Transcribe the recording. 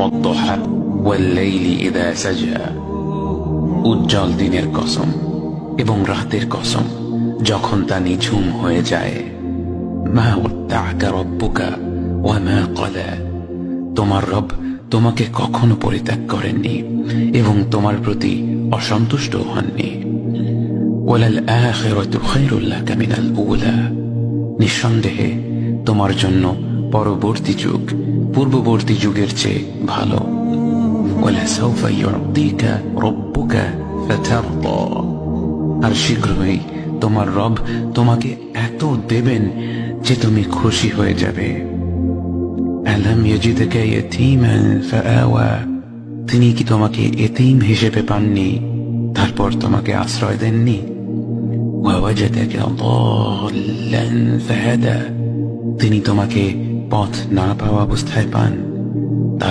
والضحى والليل إذا سجى উজ্জ্বল দিনের কসম এবং রাতের কসম যখন তা নিঝুম হয়ে যায়। মা ওয়াদ্দাআকা রাব্বুকা ওয়া মা ক্বালা, তোমার রব তোমাকে কখনো পরিত্যাগ করেননি এবং তোমার প্রতি অসন্তুষ্ট হননি। ওয়ালাল আখিরাতু খায়রুল লাকা মিনাল উলা, নিঃসন্দেহে তোমার জন্য পরবর্তী যুগ পূর্ববর্তী যুগের চেয়ে ভালো। ওয়ালাসাউফা ইউতিকা রাব্বুকা ফাতারদা, আর শীঘ্রই তোমার রব তোমাকে এত দেবেন যে তুমি খুশি হয়ে যাবে। আলাম ইয়াজিদকা ইয়াতীমান ফাআওয়া, তিনি কি তোমাকে এতিম হিসেবে পাননি তারপর তোমাকে আশ্রয় দেননি? ওয়াওয়াজাদাকা দাল্লান ফাহাদা, তিনি তোমাকে পথ না পাওয়া অবস্থায় পান